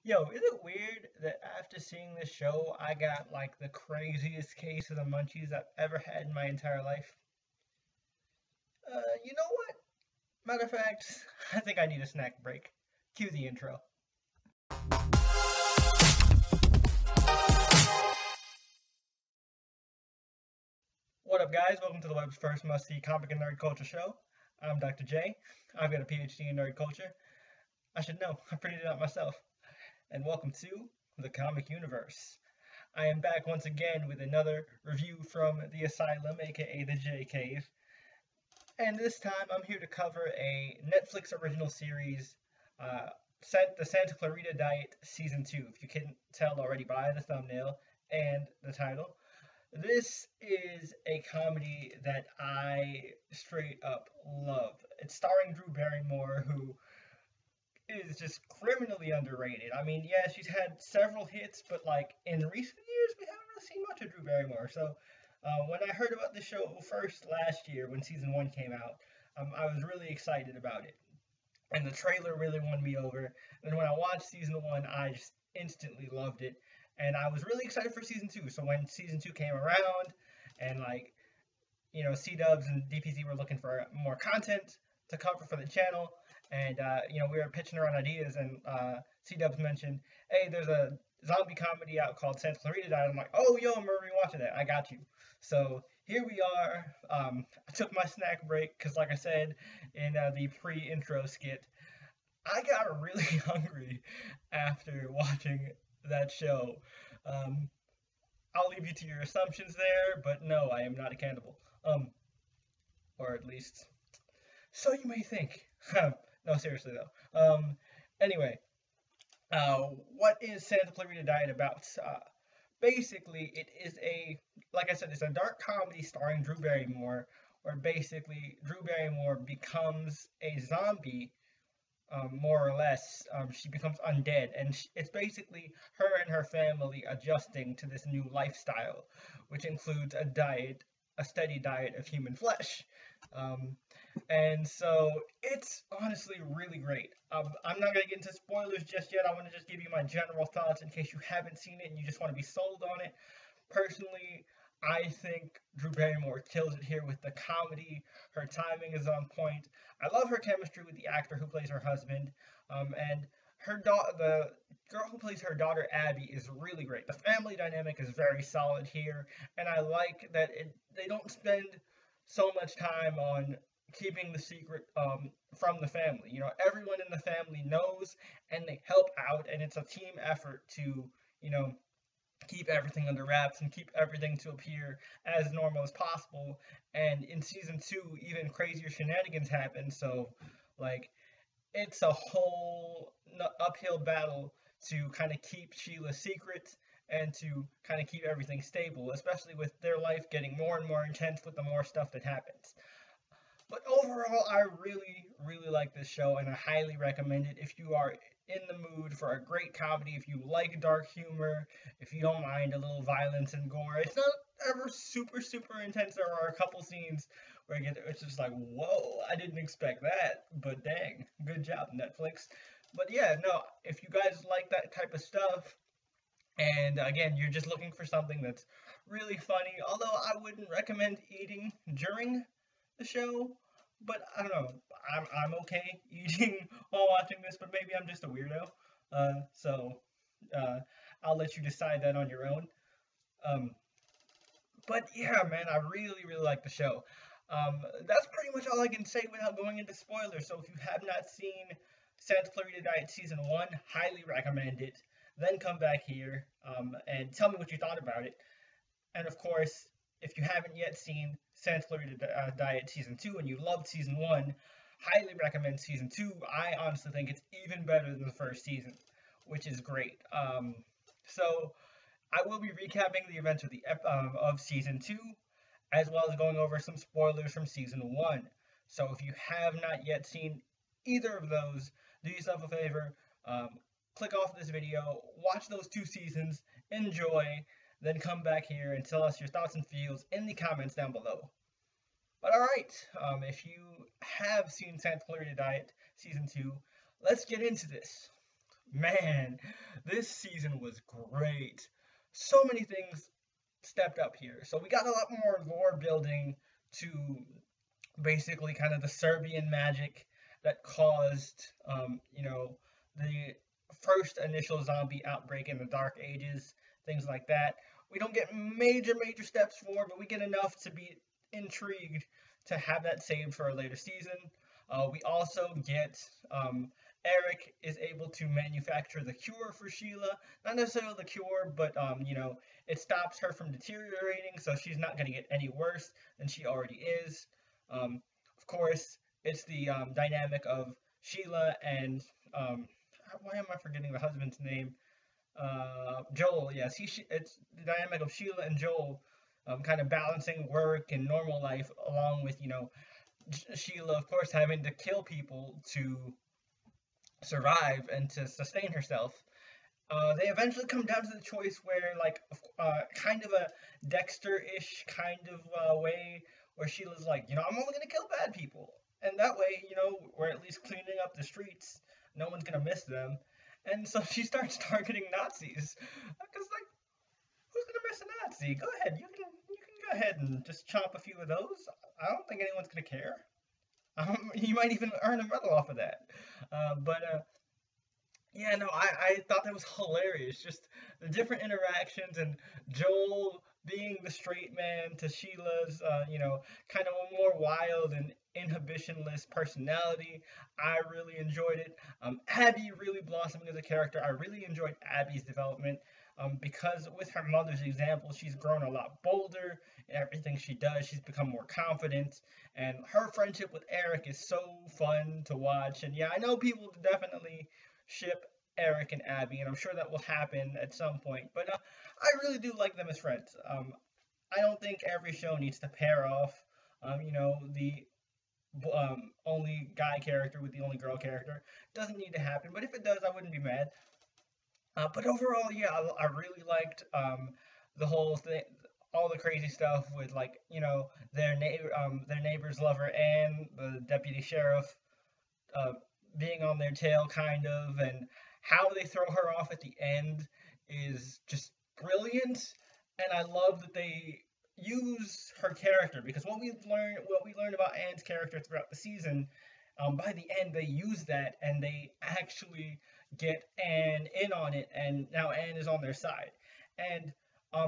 Yo, is it weird that after seeing this show, I got like the craziest case of the munchies I've ever had in my entire life? You know what? Matter of fact, I think I need a snack break. Cue the intro. What up, guys? Welcome to the web's first must-see comic and nerd culture show. I'm Dr. J. I've got a PhD in nerd culture. I should know. I printed it out myself. And welcome to the comic universe. I am back once again with another review from the Asylum, aka the J Cave. And this time I'm here to cover a Netflix original series, uh, the Santa Clarita Diet Season 2, if you couldn't tell already by the thumbnail and the title. This is a comedy that I straight up love. It's starring Drew Barrymore, who is just criminally underrated. I mean, yeah, she's had several hits, but like in recent years, we haven't really seen much of Drew Barrymore. So when I heard about the show first last year, when season one came out, I was really excited about it, and the trailer really won me over. And when I watched season one, I just instantly loved it, and I was really excited for season two. So when season two came around, and like C Dubs and DPZ were looking for more content to cover for the channel, and we were pitching around ideas, and C Dubs mentioned, "Hey, there's a zombie comedy out called Santa Clarita Diet." I'm like, "Oh, yo, I'm already watching that. I got you." So here we are. I took my snack break because, like I said in the pre-intro skit, I got really hungry after watching that show. Um, I'll leave you to your assumptions there, but no, I am not a cannibal. Um, or at least so you may think. No, seriously though. Anyway, what is Santa Clarita Diet about? Basically, it is like I said, it's a dark comedy starring Drew Barrymore, where basically Drew Barrymore becomes a zombie, more or less. She becomes undead, and it's basically her and her family adjusting to this new lifestyle, which includes a steady diet of human flesh. Um, and so it's honestly really great. I'm not going to get into spoilers just yet. I want to just give you my general thoughts in case you haven't seen it and you just want to be sold on it. Personally, I think Drew Barrymore kills it here with the comedy. Her timing is on point. I love her chemistry with the actor who plays her husband. And the girl who plays her daughter Abby is really great. The family dynamic is very solid here, and I like that they don't spend so much time on keeping the secret from the family. Everyone in the family knows, and they help out, and it's a team effort to you know keep everything under wraps and keep everything to appear as normal as possible. And in season two, even crazier shenanigans happen. So, like, it's a whole uphill battle to kind of keep Sheila's secret and to kind of keep everything stable, especially with their life getting more and more intense with the more stuff that happens. But overall, I really, really like this show, and I highly recommend it if you are in the mood for a great comedy, if you like dark humor, if you don't mind a little violence and gore. It's not ever super, super intense. There are a couple scenes where it's just like, whoa, I didn't expect that, but dang, good job, Netflix. But yeah, no, if you guys like that type of stuff, and again, you're just looking for something that's really funny, although I wouldn't recommend eating during the show, but I don't know. I'm okay eating while watching this, but maybe I'm just a weirdo. So uh, I'll let you decide that on your own. Um, but yeah, man, I really, really like the show. That's pretty much all I can say without going into spoilers. So if you have not seen Santa Clarita Diet Season 1, highly recommend it. Then come back here and tell me what you thought about it. And of course, if you haven't yet seen Santa Clarita Diet Season 2 and you loved Season 1, highly recommend Season 2. I honestly think it's even better than the first season, which is great. So I will be recapping the events of Season 2, as well as going over some spoilers from Season 1. So if you have not yet seen either of those, do yourself a favor, um, click off this video, watch those two seasons, enjoy, then come back here and tell us your thoughts and feels in the comments down below. But alright, if you have seen Santa Clarita Diet Season 2, let's get into this. Man, this season was great. So many things stepped up here. So we got a lot more lore building to basically kind of the Serbian magic that caused, the first initial zombie outbreak in the Dark Ages, things like that. We don't get major steps forward, but we get enough to be intrigued to have that saved for a later season. We also get Eric is able to manufacture the cure for Sheila. Not necessarily the cure, but it stops her from deteriorating, so she's not going to get any worse than she already is. Um, of course, it's the dynamic of Sheila and why am I forgetting the husband's name? Joel. Yes, it's the dynamic of Sheila and Joel, kind of balancing work and normal life, along with Sheila, of course, having to kill people to survive and to sustain herself. They eventually come down to the choice where, like, kind of a Dexter-ish kind of way, where Sheila's like, I'm only gonna kill bad people, and that way, we're at least cleaning up the streets. No one's gonna miss them, and so she starts targeting Nazis. Because, like, who's gonna miss a Nazi? Go ahead, you can go ahead and just chomp a few of those. I don't think anyone's gonna care. You might even earn a medal off of that. But yeah, no, I thought that was hilarious. Just the different interactions and Joel being the straight man to Sheila's, kind of a more wild and inhibitionless personality. I really enjoyed it. Abby really blossoming as a character. I really enjoyed Abby's development. Because with her mother's example, she's grown a lot bolder in everything she does. She's become more confident, and her friendship with Eric is so fun to watch. And yeah, I know people definitely ship Eric and Abby, and I'm sure that will happen at some point. But I really do like them as friends. I don't think every show needs to pair off, the only guy character with the only girl character. Doesn't need to happen, but if it does, I wouldn't be mad. But overall, yeah, I really liked the whole thing, all the crazy stuff with, like, their neighbor's lover and the deputy sheriff uh, being on their tail, kind of, and how they throw her off at the end is just brilliant. And I love that they use her character, because what we learned about Anne's character throughout the season, by the end they use that and they actually get Anne in on it, and now Anne is on their side. And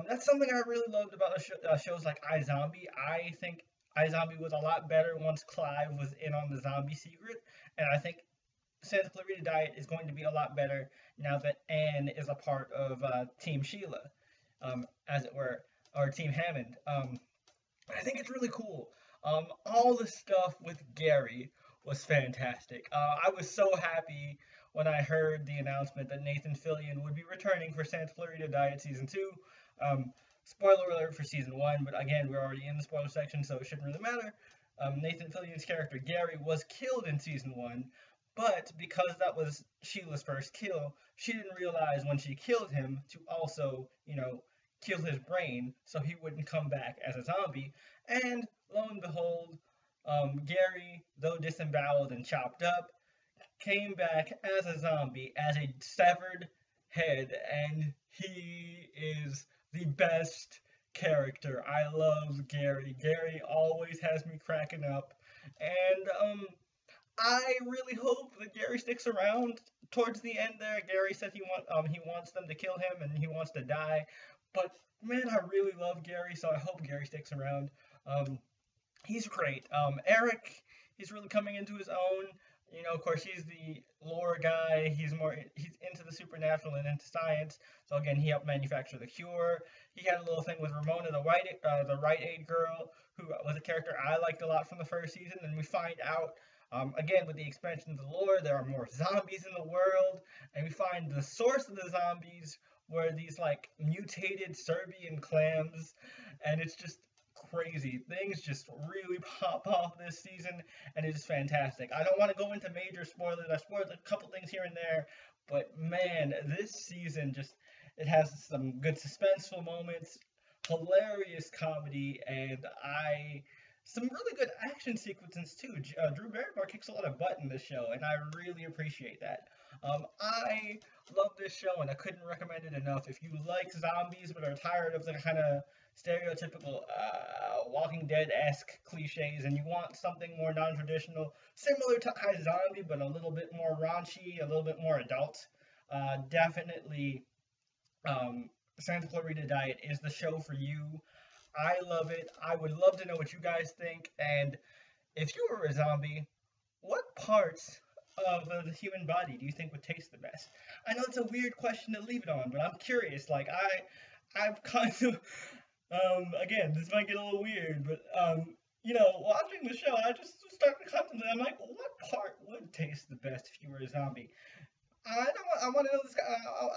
that's something I really loved about shows like iZombie. I think iZombie was a lot better once Clive was in on the zombie secret, and I think Santa Clarita Diet is going to be a lot better now that Anne is a part of Team Sheila, as it were, or Team Hammond. I think it's really cool. All the stuff with Gary was fantastic. I was so happy when I heard the announcement that Nathan Fillion would be returning for Santa Clarita Diet Season 2. Spoiler alert for Season 1, but again, we're already in the spoiler section, so it shouldn't really matter. Nathan Fillion's character Gary was killed in Season 1, but because that was Sheila's first kill, she didn't realize when she killed him to also, kill his brain so he wouldn't come back as a zombie. And lo and behold, Gary, though disemboweled and chopped up, came back as a zombie, as a severed head, and he is the best character. I love Gary. Gary always has me cracking up, and I really hope that Gary sticks around towards the end there. Gary said he wants them to kill him and he wants to die, but man, I really love Gary, so I hope Gary sticks around. Um, he's great. Eric, he's really coming into his own. Of course, he's the lore guy. He's into the supernatural and into science. So again, he helped manufacture the cure. He had a little thing with Ramona, the Rite Aid girl, who was a character I liked a lot from the first season. And we find out, again, with the expansion of the lore, there are more zombies in the world, and we find the source of the zombies were these, like, mutated Serbian clams, and it's just crazy. Things just really pop off this season, and it is fantastic. I don't want to go into major spoilers. I spoiled a couple things here and there, but man, this season just, it has some good suspenseful moments, hilarious comedy, and some really good action sequences too. Drew Barrymore kicks a lot of butt in this show, and I really appreciate that. I love this show and I couldn't recommend it enough. If you like zombies but are tired of the kind of stereotypical Walking Dead-esque cliches and you want something more non-traditional, similar to iZombie but a little bit more raunchy, a little bit more adult, definitely Santa Clarita Diet is the show for you. I love it. I would love to know what you guys think. And if you were a zombie, what parts of the human body do you think would taste the best? I know it's a weird question to leave it on, but I'm curious. Like I've kind of, again, this might get a little weird, but watching the show, I just started contemplating. I'm like, what part would taste the best if you were a zombie? I want to know this.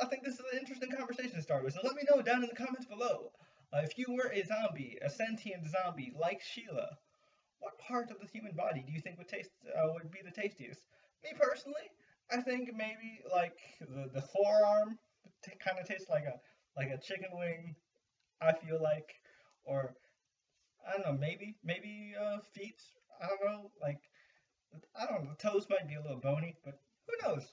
I think this is an interesting conversation to start with. So let me know down in the comments below. If you were a zombie, a sentient zombie like Sheila, what part of the human body do you think would be the tastiest? Me personally, I think maybe like the forearm kind of tastes like a chicken wing. I feel like, or I don't know, maybe feet. I don't know, like I don't know. The toes might be a little bony, but who knows?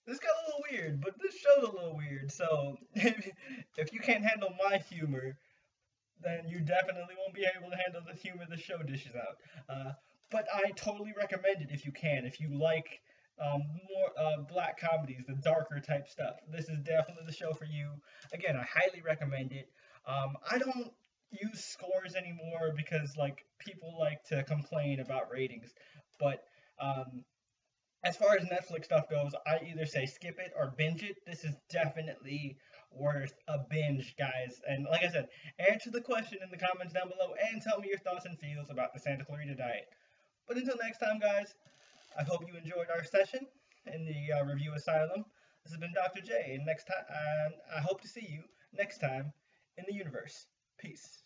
This got a little weird, but this show's a little weird. So if you can't handle my humor, then you definitely won't be able to handle the humor the show dishes out. But I totally recommend it if you can. If you like more black comedies, the darker type stuff, this is definitely the show for you. Again, I highly recommend it. I don't use scores anymore because like people like to complain about ratings, but as far as Netflix stuff goes, I either say skip it or binge it. This is definitely worth a binge, guys. And like I said, answer the question in the comments down below and tell me your thoughts and feels about the Santa Clarita Diet. But until next time, guys, I hope you enjoyed our session in the review Asylum. This has been Dr. J, and next time, I hope to see you next time in the universe. Peace.